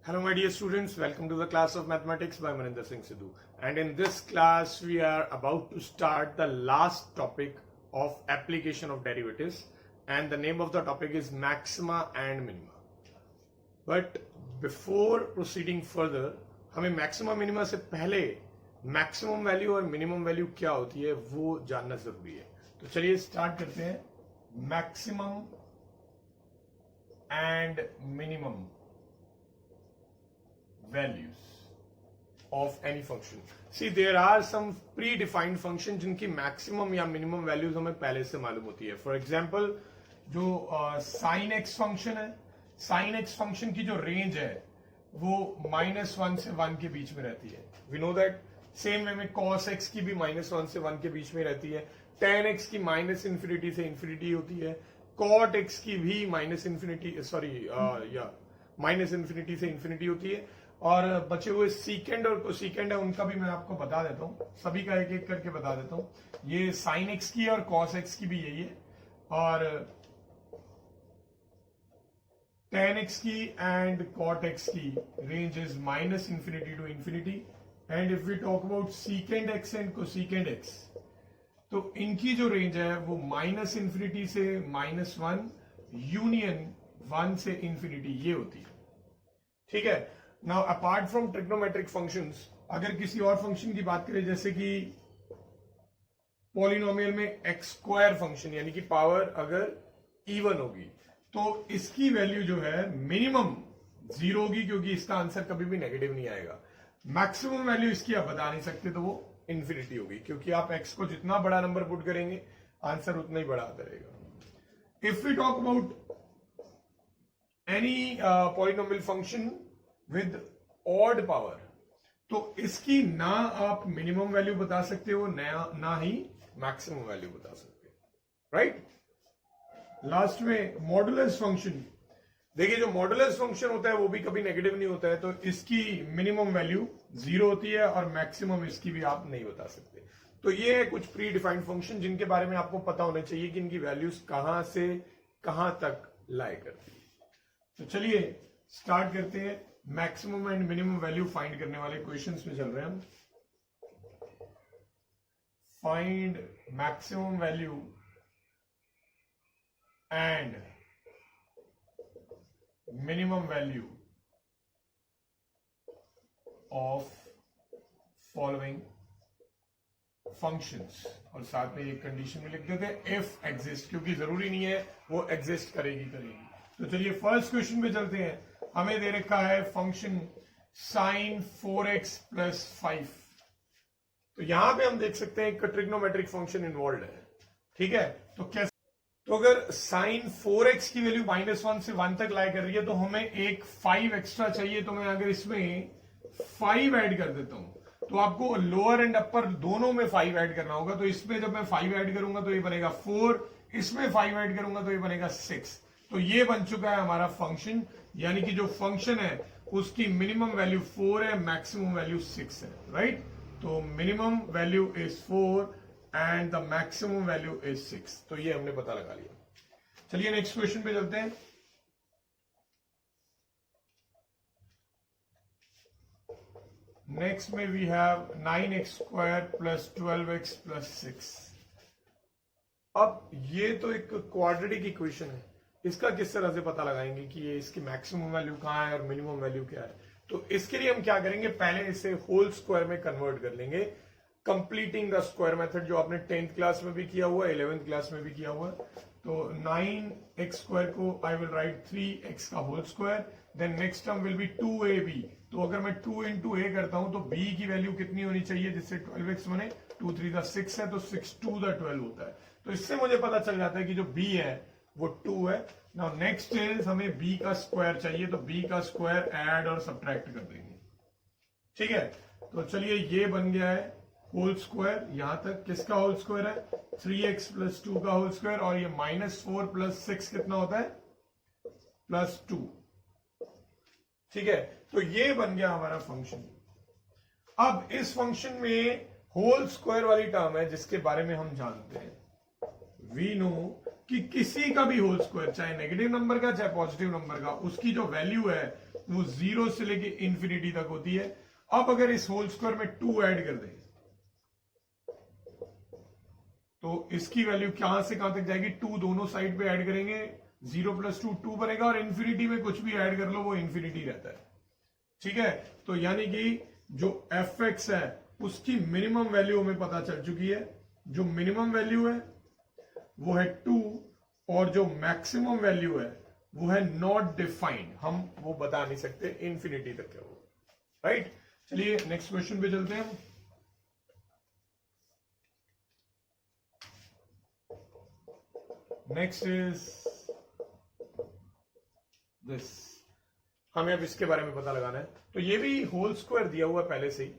Hello my dear students, welcome to the class of mathematics by Maninder Singh Sidhu. And in this class we are about to start the last topic of application of derivatives, and the name of the topic is maxima and minima. But before proceeding further, हमें maxima minima से पहले maximum value और minimum value क्या होती है वो जानना जरूरी है. तो चलिए स्टार्ट करते हैं. maximum and minimum values of any function. See, there are some predefined function जिनकी maximum या minimum values हमें पहले से मालूम होती है. For example, जो sin x function है, sin x function की जो range है वो -1 से 1 के बीच में रहती है. We know that. Same way में cos x की भी -1 से 1 के बीच में रहती है. tan x की -∞ से infinity होती है. cot x की भी -∞ से infinity होती है. और बचे हुए सीकेंड और कोसीकेंड है उनका भी मैं आपको बता देता हूं. सभी का एक एक करके बता देता हूं. ये साइन एक्स की और कॉस एक्स की भी यही है, और टेन एक्स की एंड कॉट एक्स की range is -∞ to infinity. And if we talk about secant x and cosecant x, तो इनकी जो रेंज है वो -∞ से -1 यूनियन 1 से इंफिनिटी ये होती है. ठीक है. Now apart from trigonometric functions, अगर किसी और फंक्शन की बात करें जैसे कि पॉलिनोमियल में एक्स स्क्वायर फंक्शन, यानी कि पावर अगर इवन होगी तो इसकी वैल्यू जो है मिनिमम 0 होगी, क्योंकि इसका आंसर कभी भी नेगेटिव नहीं आएगा. मैक्सिमम वैल्यू इसकी आप बता नहीं सकते, तो वो इंफिनिटी होगी, क्योंकि आप एक्स को जितना बड़ा नंबर पुट करेंगे आंसर उतना ही बड़ा आता रहेगा. If we talk about any polynomial function with odd power, तो इसकी ना आप मिनिमम वैल्यू बता सकते हो ना ही मैक्सिमम वैल्यू बता सकते हो. राइट. लास्ट में मॉडुलस फंक्शन. देखिए, जो मॉडुलस फंक्शन होता है वो भी कभी नेगेटिव नहीं होता है, तो इसकी मिनिमम वैल्यू 0 होती है और मैक्सिमम इसकी भी आप नहीं बता सकते. तो ये है कुछ प्री डिफाइंड फंक्शन जिनके बारे में आपको पता होना चाहिए कि इनकी वैल्यूज कहां से कहां तक लाई करती है. तो चलिए स्टार्ट करते हैं. Maximum and minimum value find करने वाले क्वेश्चंस में चल रहे हैं हम. Find maximum value and minimum value of following functions, और साथ में एक कंडीशन में लिख देते हैं इफ एग्जिस्ट, क्योंकि जरूरी नहीं है वो एग्जिस्ट करेगी. तो चलिए फर्स्ट क्वेश्चन पे चलते हैं. हमें दे रखा है फंक्शन sin 4x + 5. तो यहां पे हम देख सकते हैं एक ट्रिग्नोमेट्रिक फंक्शन इन्वॉल्व है. ठीक है. तो कैसे? तो अगर sin 4x की वैल्यू -1 से 1 तक लाई कर रही है तो हमें एक 5 एक्स्ट्रा चाहिए. तो मैं अगर इसमें 5 ऐड कर देता हूं तो आपको लोअर एंड अपर दोनों में 5 ऐड करना होगा. तो इसमें जब मैं 5 ऐड करूंगा तो ये बनेगा 4, इसमें 5 ऐड करूंगा तो ये बनेगा 6. तो ये बन चुका है हमारा फंक्शन, यानी कि जो फंक्शन है उसकी मिनिमम वैल्यू 4 है, मैक्सिमम वैल्यू 6 है. राइट. तो minimum value is 4 and the maximum value is 6. तो ये हमने पता लगा लिया. चलिए नेक्स्ट क्वेश्चन पे चलते हैं. नेक्स्ट में वी हैव 9x² + 12x + 6. अब ये तो एक क्वाड्रेटिक इक्वेशन है. इसका किस तरह से पता लगाएंगे कि ये इसकी मैक्सिमम वैल्यू कहां है और मिनिमम वैल्यू क्या है? तो इसके लिए हम क्या करेंगे, पहले इसे होल स्क्वायर में कन्वर्ट कर लेंगे, कंप्लीटिंग द स्क्वायर मेथड, जो आपने 10th क्लास में भी किया हुआ है, 11th क्लास में भी किया हुआ है. तो 9x² को आई विल राइट 3x का whole square. Then next term will be 2ab. तो अगर मैं 2 into a करता हूं तो b की वैल्यू कितनी होनी चाहिए जिससे 12x बने? 2 3 6 है, तो 6 2 12 होता है. तो इससे मुझे पता चल जाता है कि जो b है वो 2 है. नाउ नेक्स्ट इज हमें b का स्क्वायर चाहिए, तो b का स्क्वायर ऐड और सब्ट्रैक्ट कर देंगे. ठीक है. तो चलिए ये बन गया है होल स्क्वायर. यहां तक किसका होल स्क्वायर है? 3x + 2 का होल स्क्वायर. और ये -4 + 6 कितना होता है? +2. ठीक है. तो ये बन गया हमारा फंक्शन. अब इस फंक्शन में होल स्क्वायर वाली टर्म है जिसके बारे में हम जानते हैं. वी नो कि किसी का भी होल स्क्वायर, चाहे नेगेटिव नंबर का चाहे पॉजिटिव नंबर का, उसकी जो वैल्यू है वो 0 से लेके इंफिनिटी तक होती है। अब अगर इस होल स्क्वायर में 2 ऐड कर दें तो इसकी वैल्यू कहां से कहां तक जाएगी, 2 दोनों साइड पे ऐड करेंगे, 0 + 2 2 बनेगा, और इंफिनिटी में कुछ भी ऐड कर लो वो इंफिनिटी रहता है। ठीक है, तो यानी कि जो fx है उसकी मिनिमम वैल्यू हमें पता चल चुकी है। जो मिनिमम वैल्यू है वो है 2 और जो मैक्सिमम वैल्यू है वो है नॉट डिफाइंड, हम वो बता नहीं सकते, इंफिनिटी तक है वो। राइट, चलिए नेक्स्ट क्वेश्चन पे चलते हैं। नेक्स्ट इज दिस, हमें अब इसके बारे में पता लगाना है। तो ये भी होल स्क्वायर दिया हुआ पहले से ही।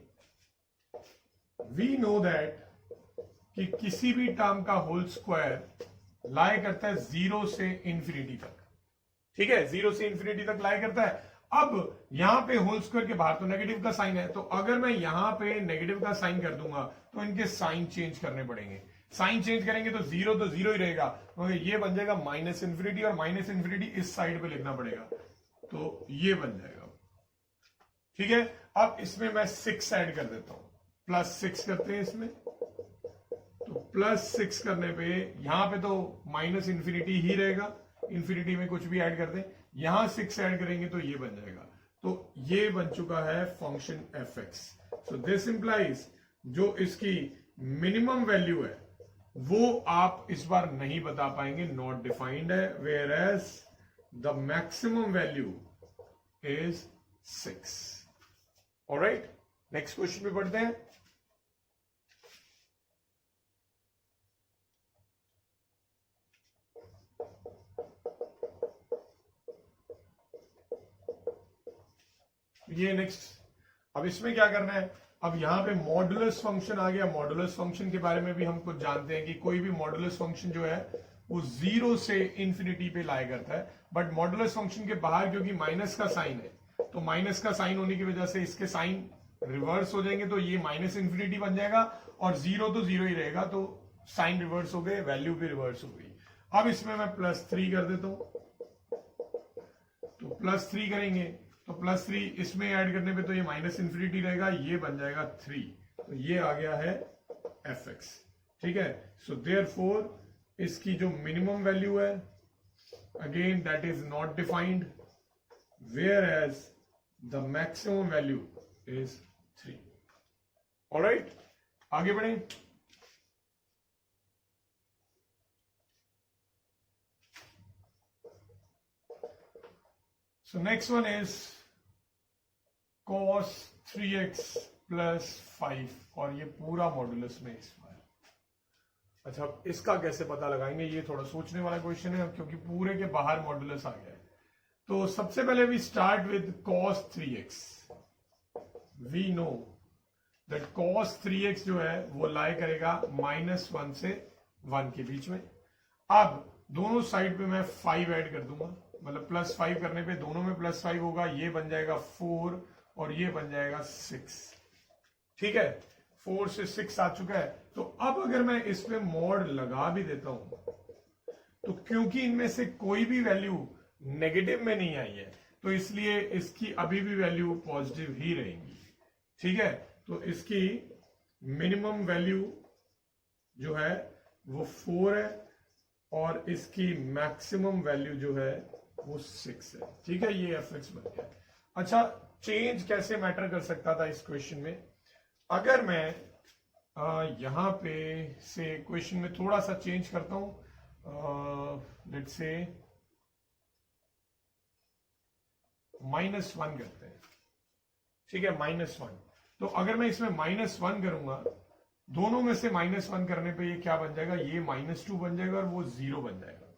वी नो दैट कि किसी भी टर्म का होल स्क्वायर लाई करता है 0 से इंफिनिटी तक। ठीक है, 0 से इंफिनिटी तक लाई करता है। अब यहां पे होल स्क्वायर के बाहर तो नेगेटिव का साइन है, तो अगर मैं यहां पे नेगेटिव का साइन कर दूंगा तो इनके साइन चेंज करने पड़ेंगे। साइन चेंज करेंगे तो 0 तो 0 ही रहेगा, मगर ये बन जाएगा -इंफिनिटी, और -इंफिनिटी इस साइड पे लिखना पड़ेगा, तो ये बन जाएगा। ठीक है, अब इसमें मैं 6 ऐड कर देता हूं, +6 करते हैं इसमें, तो +6 करने पे यहां पे तो -इंफिनिटी ही रहेगा, इंफिनिटी में कुछ भी ऐड कर दें, यहां 6 ऐड करेंगे तो ये बन जाएगा। तो ये बन चुका है function fx। So this implies जो इसकी मिनिमम वैल्यू है वो आप इस बार नहीं बता पाएंगे, नॉट डिफाइंड है, whereas the maximum value is 6। Alright, next question पे पढ़ते हैं। ये नेक्स्ट, अब इसमें क्या करना है, अब यहां पे मॉडुलस फंक्शन आ गया। मॉडुलस फंक्शन के बारे में भी हम कुछ जानते हैं कि कोई भी मॉडुलस फंक्शन जो है वो 0 से इंफिनिटी पे लाया करता है, बट मॉडुलस फंक्शन के बाहर क्योंकि माइनस का साइन है, तो माइनस का साइन होने की वजह से इसके साइन रिवर्स हो जाएंगे, तो ये -इंफिनिटी बन जाएगा, और 0 तो 0 ही रहेगा, तो साइन रिवर्स हो गए, वैल्यू भी रिवर्स हो गई। अब इसमें मैं +3 कर देता हूं, तो +3 करेंगे तो +3 इसमें ऐड करने पे तो ये -इंफिनिटी रहेगा, ये बन जाएगा 3, तो ये आ गया है fx। ठीक है, सो देयरफॉर इसकी जो मिनिमम वैल्यू है again that is not defined, whereas the maximum value is 3। Alright, आगे बढ़े। So next one is cos 3x + 5, और ये पूरा मॉडुलस में इस बार। अच्छा, इसका कैसे पता लगाएंगे, ये थोड़ा सोचने वाला क्वेश्चन है, क्योंकि पूरे के बाहर मॉडुलस आ गया है। तो सबसे पहले we start with cos 3x। We know that cos 3x जो है वो लाई करेगा -1 से 1 के बीच में। अब दोनों साइड पे मैं 5 ऐड कर दूंगा, मतलब +5 करने पे दोनों में +5 होगा, ये बन जाएगा 4 और ये बन जाएगा 6। ठीक है, 4 से 6 आ चुका है। तो अब अगर मैं इस पे मॉड लगा भी देता हूं, तो क्योंकि इनमें से कोई भी वैल्यू नेगेटिव में नहीं आई है, तो इसलिए इसकी अभी भी वैल्यू पॉजिटिव ही रहेगी। ठीक है, तो इसकी मिनिमम वैल्यू जो है वो 4 है, और इसकी मैक्सिमम वैल्यू जो है वो 6 है। ठीक है, ये fx बन गया। अच्छा, चेंज कैसे मैटर कर सकता था इस क्वेश्चन में, अगर मैं यहां पे से क्वेश्चन में थोड़ा सा चेंज करता हूं, लेट्स से -1 करते हैं। ठीक है, -1, तो अगर मैं इसमें -1 करूंगा, दोनों में से -1 करने पे ये क्या बन जाएगा, ये -2 बन जाएगा और वो 0 बन जाएगा।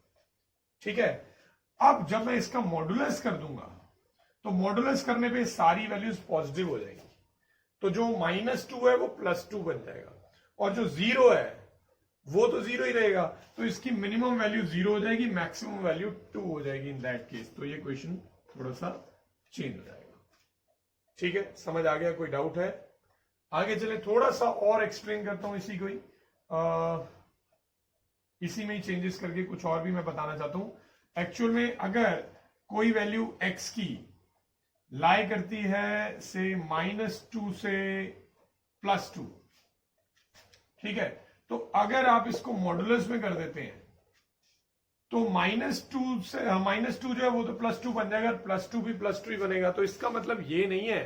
ठीक है, अब जब मैं इसका मॉडुलस कर दूंगा, तो मॉडुलस करने पे सारी वैल्यूज पॉजिटिव हो जाएगी, तो जो -2 है वो +2 बन जाएगा, और जो 0 है वो तो 0 ही रहेगा, तो इसकी मिनिमम वैल्यू 0 हो जाएगी, मैक्सिमम वैल्यू 2 हो जाएगी इन दैट केस। तो ये क्वेश्चन थोड़ा सा चेंज हो जाएगा। ठीक है, समझ आ गया, कोई डाउट है? आगे चले, थोड़ा सा और एक्सप्लेन करता हूं इसी को ही। इसी में ही चेंजेस करके कुछ और भी मैं बताना चाहता हूं। एक्चुअल में अगर कोई वैल्यू x की लाई करती है से -2 से +2, ठीक है, तो अगर आप इसको मॉडुलस में कर देते हैं तो -2 से -2 जो है वो तो +2 बन जाएगा, +2 भी +2 ही बनेगा। तो इसका मतलब ये नहीं है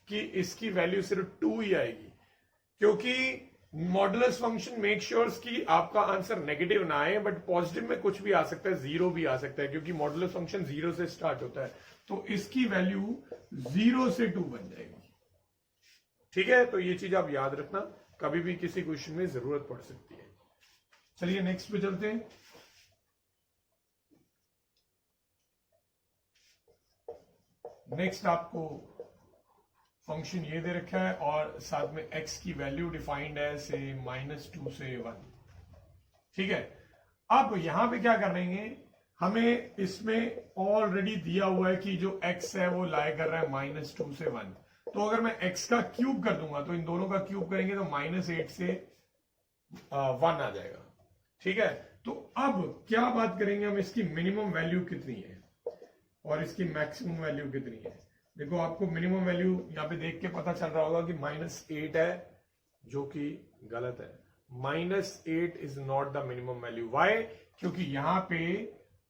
कि इसकी वैल्यू सिर्फ 2 ही आएगी, क्योंकि मॉडुलस फंक्शन मेक श्योर कि आपका आंसर नेगेटिव ना आए, बट पॉजिटिव में कुछ भी आ सकता है, 0 भी आ सकता है, क्योंकि मॉडुलस फंक्शन 0 से स्टार्ट होता है। तो इसकी वैल्यू 0 से 2 बन जाएगी। ठीक है, तो ये चीज आप याद रखना, कभी भी किसी क्वेश्चन में जरूरत पड़ सकती है। चलिए नेक्स्ट पे चलते हैं। नेक्स्ट आपको फंक्शन ये दे रखा है और साथ में x की वैल्यू डिफाइंड है से -2 से 1। ठीक है, अब यहां पे क्या कर लेंगे, हमें इसमें ऑलरेडी दिया हुआ है कि जो x है वो लाई कर रहा है -2 से 1। तो अगर मैं x का क्यूब कर दूंगा तो इन दोनों का क्यूब करेंगे तो -8 से 1 आ जाएगा। ठीक है, तो अब क्या बात करेंगे हम, इसकी मिनिमम वैल्यू कितनी है और इसकी मैक्सिमम वैल्यू कितनी है। देखो आपको मिनिमम वैल्यू यहां पे देख के पता चल रहा होगा कि -8 है, जो कि गलत है। -8 is not the minimum value. Why? क्योंकि यहां पे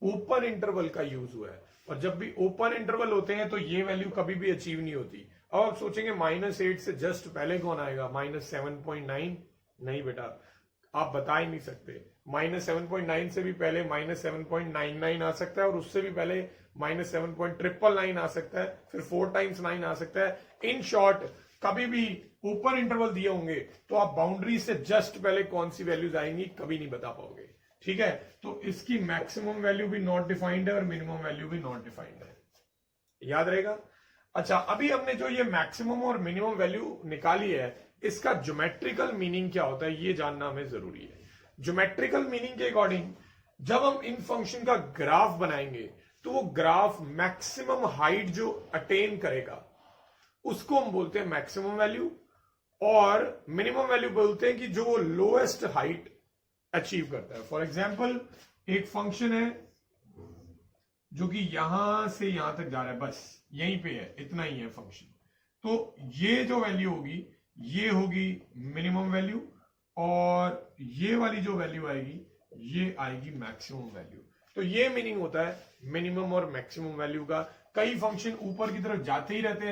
ओपन इंटरवल का यूज हुआ है, और जब भी ओपन इंटरवल होते हैं तो ये वैल्यू कभी भी अचीव नहीं होती। अब आप सोचेंगे -8 से जस्ट पहले कौन आएगा, -7.9? नहीं बेटा, आप बता ही नहीं सकते। -7.9 से भी पहले -7.99 आ सकता है, और उससे भी पहले -7.999 आ सकता है, फिर 4 टाइम्स 9 आ सकता है। इन शॉर्ट, कभी भी ओपन इंटरवल दिए होंगे तो आप बाउंड्री से जस्ट पहले कौन सी वैल्यूज आएंगी कभी नहीं बता पाओगे। ठीक है, तो इसकी मैक्सिमम वैल्यू भी नॉट डिफाइंड है और मिनिमम वैल्यू भी नॉट डिफाइंड है, याद रहेगा। अच्छा, अभी हमने जो ये मैक्सिमम और मिनिमम वैल्यू निकाली है, इसका ज्योमेट्रिकल मीनिंग क्या होता है ये जानना हमें जरूरी है। ज्योमेट्रिकल मीनिंग के अकॉर्डिंग जब हम इन फंक्शन का ग्राफ बनाएंगे तो वो ग्राफ मैक्सिमम हाइट जो अटेन करेगा उसको हम बोलते हैं मैक्सिमम वैल्यू, और मिनिमम वैल्यू बोलते हैं कि जो वो लोएस्ट हाइट अचीव करता है। फॉर एग्जाम्पल, एक फंक्शन है जो कि यहां से यहां तक जा रहा है, बस यहीं पे है, इतना ही है फंक्शन। तो ये जो वैल्यू होगी ये होगी मिनिमम वैल्यू, और ये वाली जो वैल्यू आएगी ये आएगी मैक्सिमम वैल्यू। तो ये मीनिंग होता है मिनिमम और मैक्सिमम वैल्यू का। कई फंक्शन ऊपर की तरफ जाते ही रहते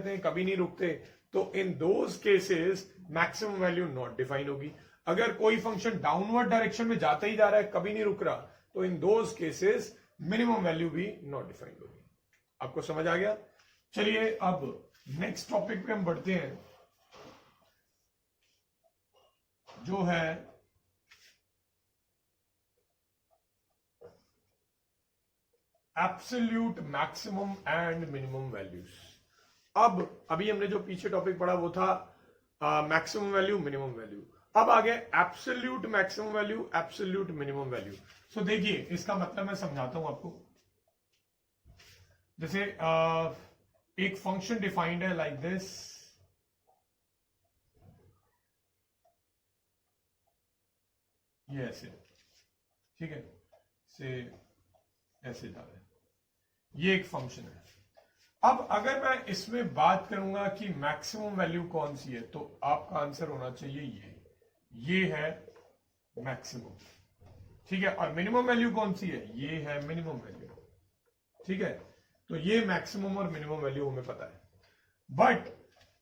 हैं, कभी नहीं रुकते, तो in those cases maximum value not define होगी। अगर कोई फंक्शन डाउनवर्ड डायरेक्शन में जाता ही जा रहा है, कभी नहीं रुक रहा, तो in those cases minimum value भी नॉट डिफाइंड होगी। आपको समझ आ गया? चलिए अब नेक्स्ट टॉपिक पे हम बढ़ते हैं, जो है absolute maximum and minimum values. अब अभी हमने जो पीछे टॉपिक पढ़ा वो था मैक्सिमम वैल्यू, मिनिमम वैल्यू। अब आ गया absolute maximum value, absolute minimum value. So देखिए, इसका मतलब मैं समझाता हूं आपको। जैसे एक फंक्शन डिफाइंड है लाइक दिस, ये ऐसे, ठीक है, से ऐसे जा रहा है, ये एक फंक्शन है। अब अगर मैं इसमें बात करूंगा कि मैक्सिमम वैल्यू कौन सी है, तो आपका आंसर होना चाहिए ये है मैक्सिमम। ठीक है, और मिनिमम वैल्यू कौन सी है, ये है मिनिमम वैल्यू। ठीक है, तो ये मैक्सिमम और मिनिमम वैल्यू हमें पता है। बट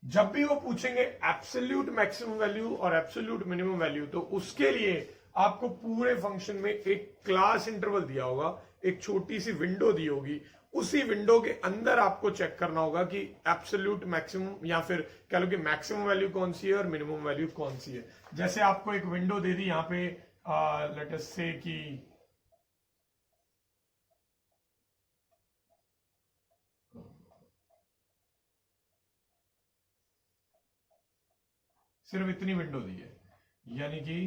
जब भी वो पूछेंगे एब्सोल्यूट मैक्सिमम वैल्यू और एब्सोल्यूट मिनिमम वैल्यू, तो उसके लिए आपको पूरे फंक्शन में एक क्लास इंटरवल दिया होगा, एक छोटी सी विंडो दी होगी। उसी विंडो के अंदर आपको चेक करना होगा कि एब्सोल्यूट मैक्सिमम या फिर कह लो कि मैक्सिमम वैल्यू कौन सी है और मिनिमम वैल्यू कौन सी है। जैसे आपको एक विंडो दे दी यहां पे, लेट अस से कि सिर्फ इतनी विंडो दी है, यानी कि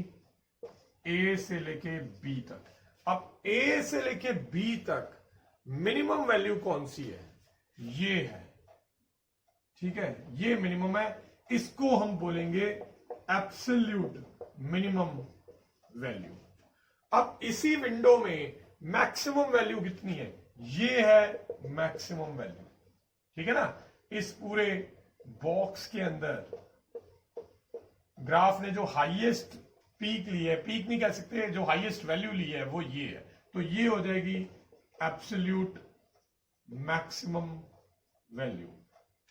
ए से लेके बी तक। अब ए से लेके बी तक मिनिमम वैल्यू कौन सी है, ये है। ठीक है, ये मिनिमम है, इसको हम बोलेंगे एब्सोल्यूट मिनिमम वैल्यू। अब इसी विंडो में मैक्सिमम वैल्यू कितनी है, ये है मैक्सिमम वैल्यू, ठीक है ना। इस पूरे बॉक्स के अंदर ग्राफ ने जो हाईएस्ट पीक ली है, पीक नहीं कह सकते, जो हाईएस्ट वैल्यू ली है वो ये है, तो ये हो जाएगी एब्सोल्यूट मैक्सिमम वैल्यू,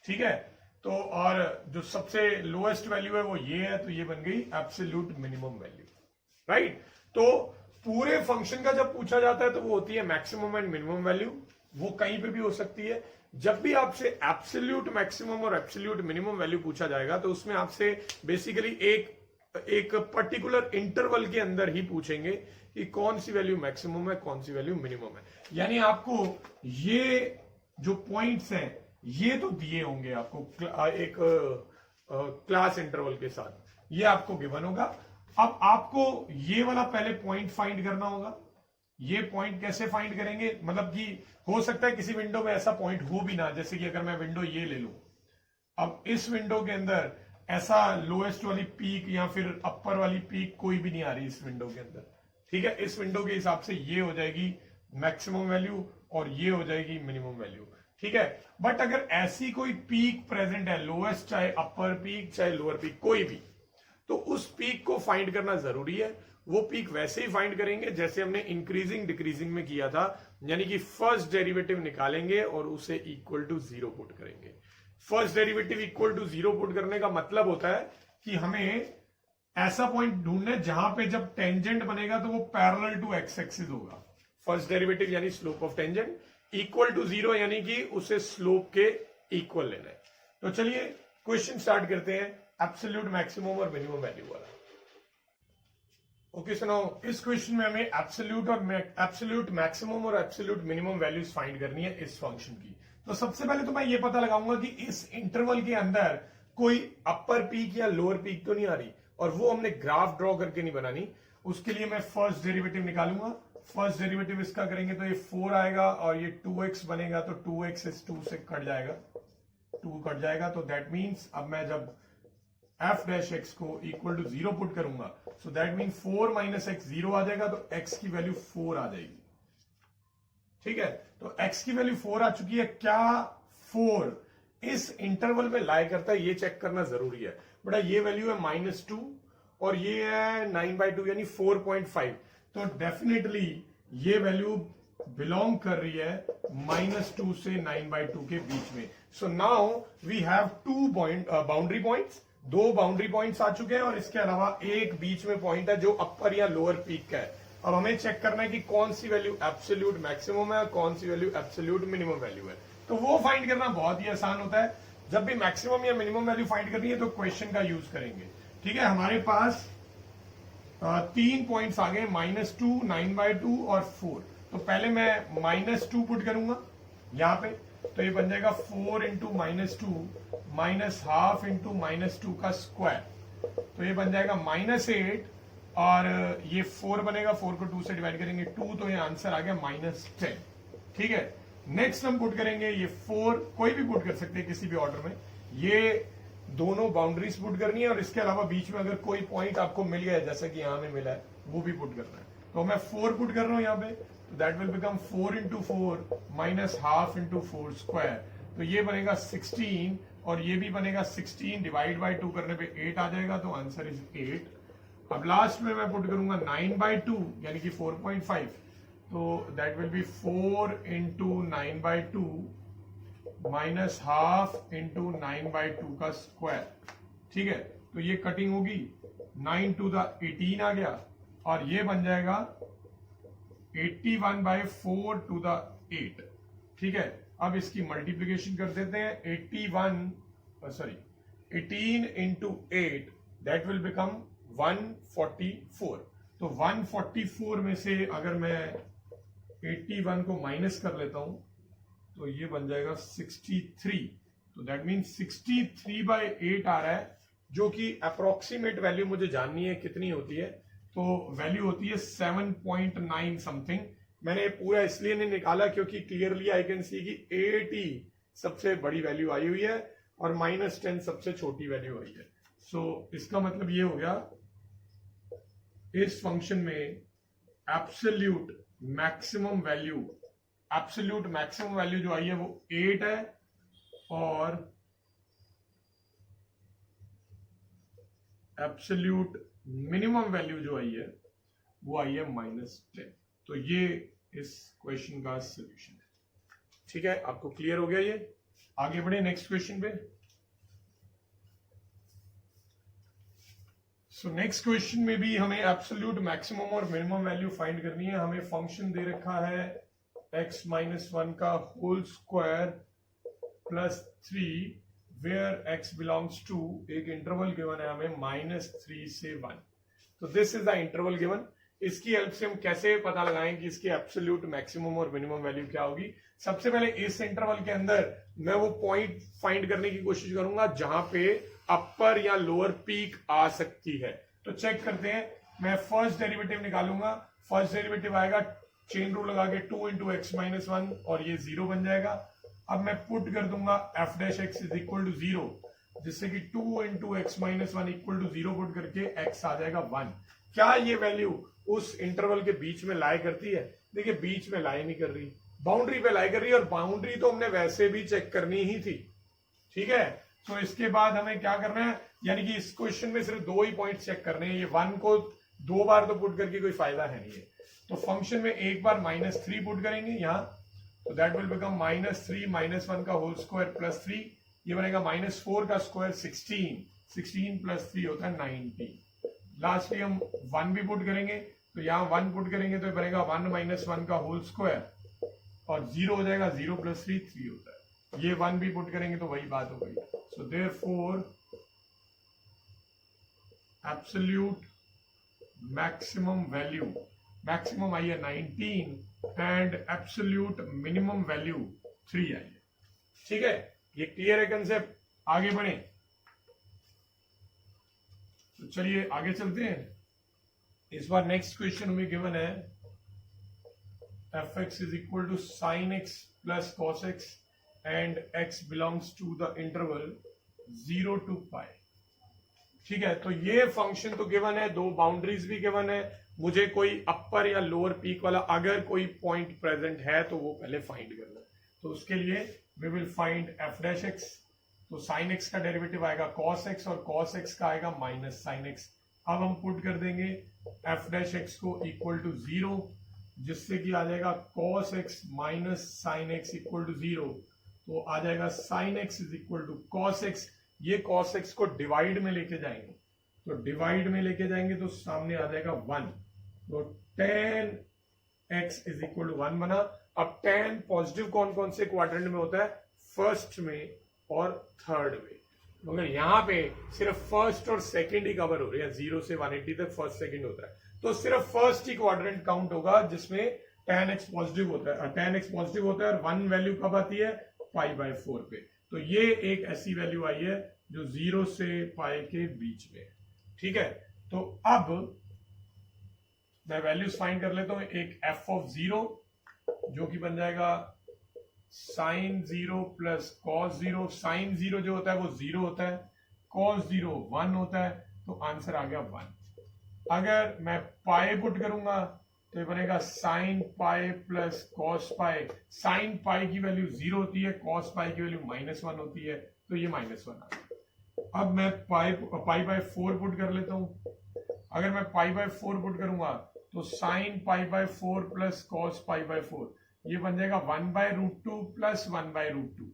ठीक है। तो और जो सबसे लोएस्ट वैल्यू है वो ये है, तो ये बन गई एब्सोल्यूट मिनिमम वैल्यू, राइट। तो पूरे फंक्शन का जब पूछा जाता है तो वो होती है मैक्सिमम एंड मिनिमम वैल्यू, वो कहीं पे भी हो सकती है। जब भी आपसे एब्सोल्यूट मैक्सिमम और एब्सोल्यूट मिनिमम वैल्यू पूछा जाएगा तो उसमें आपसे बेसिकली एक पर्टिकुलर इंटरवल के अंदर ही पूछेंगे कि कौन सी वैल्यू मैक्सिमम है, कौन सी वैल्यू मिनिमम है। यानी आपको ये जो पॉइंट्स हैं ये तो दिए होंगे आपको एक क्लास इंटरवल के साथ, ये आपको गिवन होगा। अब आपको ये वाला पहले पॉइंट फाइंड करना होगा। ये पॉइंट कैसे फाइंड करेंगे, मतलब कि हो सकता है किसी विंडो में ऐसा पॉइंट हो भी ना, जैसे कि अगर मैं विंडो ये ले लूं, अब इस विंडो के अंदर ऐसा लोएस्ट वाली पीक या फिर अपर वाली पीक कोई भी नहीं आ रही इस विंडो के अंदर, ठीक है। इस विंडो के हिसाब से ये हो जाएगी मैक्सिमम वैल्यू और ये हो जाएगी मिनिमम वैल्यू, ठीक है। बट अगर ऐसी कोई पीक प्रेजेंट है, लोएस्ट चाहे अपर पीक चाहे लोअर पीक कोई भी, तो उस पीक को फाइंड करना जरूरी है। वो पीक वैसे ही फाइंड करेंगे जैसे हमने इंक्रीजिंग डिक्रीजिंग में किया था, यानी कि फर्स्ट डेरिवेटिव निकालेंगे और उसे इक्वल टू 0 पुट करेंगे। First derivative equal to 0 put करने का मतलब होता है कि हमें ऐसा पॉइंट ढूंढना है जहां पे जब टेंजेंट बनेगा तो वो पैरेलल टू एक्स एक्सिस होगा। फर्स्ट डेरिवेटिव यानी slope of tangent, equal to 0 यानी कि उसे स्लोप के इक्वल लेना है। तो चलिए क्वेश्चन स्टार्ट करते हैं एब्सोल्यूट मैक्सिमम और मिनिमम वैल्यू वाला। ओके सुनाओ, इस क्वेश्चन में हमें एब्सोल्यूट मैक्सिमम और एब्सोल्यूट मिनिमम वैल्यूज फाइंड करनी है इस फंक्शन की। तो सबसे पहले तो मैं ये पता लगाऊंगा कि इस इंटरवल के अंदर कोई अपर पीक या लोअर पीक तो नहीं आ रही, और वो हमने ग्राफ ड्रॉ करके नहीं बनानी। उसके लिए मैं फर्स्ट डेरिवेटिव निकालूंगा। फर्स्ट डेरिवेटिव इसका करेंगे तो ये 4 आएगा और ये 2x बनेगा, तो 2x इस 2 से कट जाएगा, 2 कट जाएगा। तो दैट मीन्स अब मैं जब f डैश x को इक्वल टू 0 पुट करूंगा, so that mean 4 minus x 0 आ जाएगा, तो x की वैल्यू 4 आ जाएगी, ठीक है। तो x की वैल्यू 4 आ चुकी है। क्या 4 इस इंटरवल में लाई करता है, ये चेक करना जरूरी है। बड़ा ये वैल्यू है -2 और ये है 9/2 यानी 4.5, तो डेफिनेटली ये वैल्यू बिलोंग कर रही है -2 से 9/2 के बीच में। So now we have 2 boundary points, 2 boundary points आ चुके हैं और इसके अलावा एक बीच में पॉइंट है जो अपर या लोअर पीक का है। अब हमें चेक करना है कि कौन सी वैल्यू एब्सोल्यूट मैक्सिमम है और कौन सी वैल्यू एब्सोल्यूट मिनिमम वैल्यू है। तो वो फाइंड करना बहुत ही आसान होता है। जब भी मैक्सिमम या मिनिमम वैल्यू फाइंड करनी है तो क्वेश्चन का यूज करेंगे, ठीक है। हमारे पास 3 पॉइंट्स आ गए, -2, 9/2 और 4। तो पहले मैं -2 पुट करूंगा यहां पे, तो ये बन जाएगा 4 इंटू -2 माइनस हाफ इंटू -2 का स्क्वायर, तो ये बन जाएगा -8 और ये 4 बनेगा, 4 को 2 से डिवाइड करेंगे 2, तो ये आंसर आ गया -10, ठीक है। नेक्स्ट हम पुट करेंगे ये 4, कोई भी पुट कर सकते हैं किसी भी ऑर्डर में। ये दोनों बाउंड्रीज पुट करनी है और इसके अलावा बीच में अगर कोई पॉइंट आपको मिल गया है जैसा कि यहां में मिला है वो भी पुट करना है। तो मैं 4 पुट कर रहा हूं यहां पे, तो that will become 4 into 4 minus half into 4 square, तो ये बनेगा 16 और ये भी बनेगा 16, डिवाइड बाय 2 करने पे 8 आ जाएगा, तो आंसर इज 8। अब लास्ट में मैं पुट करूंगा 9/2 यानी कि 4.5, तो that will be 4 into 9/2 minus half into 9/2 का स्क्वायर, ठीक है। तो ये कटिंग होगी, 9 टू द 18 आ गया और ये बन जाएगा 81/4 टू द 8, ठीक है। अब इसकी मल्टीप्लीकेशन कर देते हैं, 18 इंटू 8 दैट विल बिकम 144। तो 144 में से अगर मैं 81 को माइनस कर लेता हूं तो ये बन जाएगा 63, तो दैट मीन 63/8 आ रहा है, जो कि अप्रोक्सीमेट वैल्यू मुझे जाननी है कितनी होती है। तो वैल्यू होती है 7.9 समथिंग। मैंने पूरा इसलिए नहीं निकाला क्योंकि क्लियरली आई कैन सी कि 80 सबसे बड़ी वैल्यू आई हुई है और -10 सबसे छोटी वैल्यू आई है। सो इसका मतलब ये हो गया इस फंक्शन में एब्सोल्यूट मैक्सिमम वैल्यू जो आई है वो 8 है और एब्सोल्यूट मिनिमम वैल्यू जो आई है वो आई है -10। तो ये इस क्वेश्चन का सोल्यूशन है। ठीक है, आपको क्लियर हो गया ये? आगे बढ़े नेक्स्ट क्वेश्चन पे। सो नेक्स्ट क्वेश्चन में भी हमें एब्सोल्यूट मैक्सिमम और मिनिमम वैल्यू फाइंड करनी है। हमें फंक्शन दे रखा है x-1 का होल स्क्वायर +3 वेयर x बिलोंग्स टू एक इंटरवल गिवन है हमें -3 से 1। तो this is the interval given. इसकी हेल्प से हम कैसे पता लगाएं कि इसकी एब्सोल्यूट मैक्सिमम और मिनिमम वैल्यू क्या होगी। सबसे पहले इस इंटरवल के अंदर मैं वो पॉइंट फाइंड करने की कोशिश करूंगा जहां पे अपर या लोअर पीक आ सकती है। तो चेक करते हैं। मैं फर्स्ट डेरिवेटिव निकालूंगा। फर्स्ट डेरिवेटिव आएगा चेन रूल लगा के 2 × x-1 और ये 0 बन जाएगा। अब मैं पुट कर दूंगा f'(x) = 0, जिससे कि 2 × x-1 = 0 पुट करके x आ जाएगा 1। क्या ये वैल्यू उस इंटरवल के बीच में लाई करती है? देखिए बीच में लाई नहीं कर रही, बाउंड्री पे लाई कर रही है, और बाउंड्री तो हमने वैसे भी चेक करनी ही थी। ठीक है, तो इसके बाद हमें क्या करना है, यानी कि इस क्वेश्चन में सिर्फ 2 ही पॉइंट चेक करने हैं। ये 1 को 2 बार तो पुट करके कोई फायदा है नहीं है। तो फंक्शन में एक बार -3 पुट करेंगे यहां, तो दैट विल बिकम -3 -1 का होल स्क्वायर +3, ये बनेगा -4 का स्क्वायर 16, 16 + 3 होता है 90। लास्टली हम 1 भी पुट करेंगे, तो यहाँ 1 पुट करेंगे तो बनेगा 1 - 1 का होल स्क्वायर और 0 हो जाएगा, 0 + 3 3 होता है। ये 1 भी पुट करेंगे तो वही बात हो गई। So therefore absolute maximum value, maximum I है 19 एंड एब्सोल्यूट मिनिमम वैल्यू 3 आई है। ठीक है, ये क्लियर है कंसेप्ट? आगे बढ़े तो चलिए आगे चलते हैं। इस बार नेक्स्ट क्वेश्चन में गिवन है f(x) = sin x + cos x and x belongs to the interval 0 to π। ठीक है, तो ये फंक्शन तो गिवन है, 2 बाउंड्रीज भी गिवन है। मुझे कोई अपर या लोअर पीक वाला अगर कोई पॉइंट प्रेजेंट है तो वो पहले फाइंड करना है। तो उसके लिए वी विल फाइंड f'(x). तो sin x का डेरिवेटिव आएगा cos x और cos x का आएगा -sin x। अब हम पुट कर देंगे f'(x) को =0, जिससे कि आ जाएगा cos x - sin x = 0। तो आ जाएगा sin x = cos x। ये cos x को डिवाइड में लेके जाएंगे, तो डिवाइड में लेके जाएंगे तो सामने आ जाएगा 1। तो tan x = 1 बना। अब tan पॉजिटिव कौन कौन से क्वाड्रेंट में होता है? फर्स्ट में और थर्ड में। मगर यहाँ पे सिर्फ फर्स्ट और सेकंड ही कवर हो रही है, 0 से 180 तक फर्स्ट सेकंड होता है। तो सिर्फ फर्स्ट ही क्वाड्रेंट काउंट होगा जिसमें tan x पॉजिटिव होता है। tan x पॉजिटिव होता है और 1 वैल्यू कब आती है? π/4 पे। तो ये एक ऐसी वैल्यू आई है जो 0 से π के बीच में। ठीक है, तो अब मैं वैल्यूज फाइंड कर लेता हूं। एक f(0) जो कि बन जाएगा sin 0 + cos 0। sin 0 जो होता है वो 0 होता है, cos 0 1 होता है, तो आंसर आ गया 1। अगर मैं पाई पुट करूंगा तो ये बनेगा sin π + cos π। sin π की वैल्यू 0 होती है, cos π की वैल्यू -1 होती है, तो ये -1 आ गया। अब मैं π/4 पुट कर लेता हूं। अगर मैं π/4 पुट करूंगा तो sin π/4 + cos π/4 ये बन जाएगा 1/√2 + 1/√2,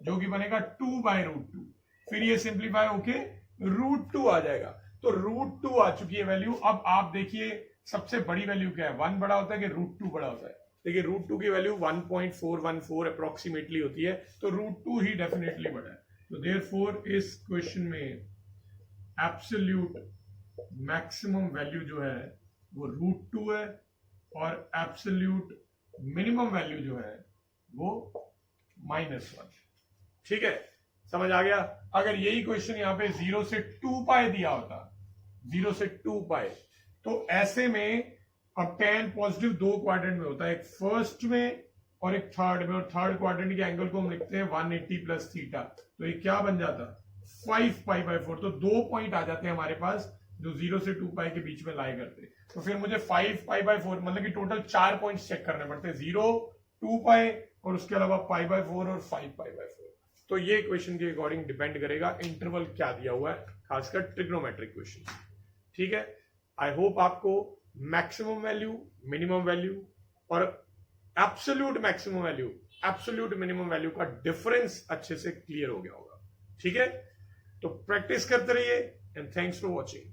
जो कि बनेगा 2/√2। फिर ये सिंप्लीफाई होके √2 आ जाएगा। तो √2 आ चुकी है वैल्यू। अब आप देखिए सबसे बड़ी वैल्यू क्या है? 1 बड़ा होता है कि √2 बड़ा होता है? देखिए √2 की वैल्यू 1.414 अप्रोक्सीमेटली होती है, तो √2 ही डेफिनेटली बड़ा है। तो देयरफॉर इस क्वेश्चन में एब्सोल्यूट मैक्सिमम वैल्यू जो है वो √2 है और एब्सोल्यूट मिनिमम वैल्यू जो है वो -1। ठीक है, समझ आ गया? अगर यही क्वेश्चन यहाँ पे 0 से 2π दिया होता, 0 से 2π, तो ऐसे में अब tan पॉजिटिव 2 क्वाड्रेंट में होता है, एक फर्स्ट में और एक थर्ड में, और थर्ड क्वाड्रेंट के एंगल को हम लिखते हैं 180 + थीटा। तो ये क्या बन जाता? 5π/4। तो 2 पॉइंट आ जाते हैं हमारे पास जो 0 से 2 पाई के बीच में लाई करते। तो फिर मुझे 5 पाई बाय 4 मतलब कि टोटल 4 पॉइंट्स चेक करने पड़ते हैं, 0, 2 पाई और उसके अलावा पाई बाय 4 और 5 पाई बाय 4। तो ये इक्वेशन के अकॉर्डिंग डिपेंड करेगा इंटरवल क्या दिया हुआ है, खासकर ट्रिग्नोमेट्रिक क्वेश्चन। ठीक है, आई होप आपको मैक्सिमम वैल्यू, मिनिमम वैल्यू और absolute maximum value, absolute minimum value का डिफरेंस अच्छे से क्लियर हो गया होगा। ठीक है, तो प्रैक्टिस करते रहिए एंड थैंक्स फॉर वॉचिंग।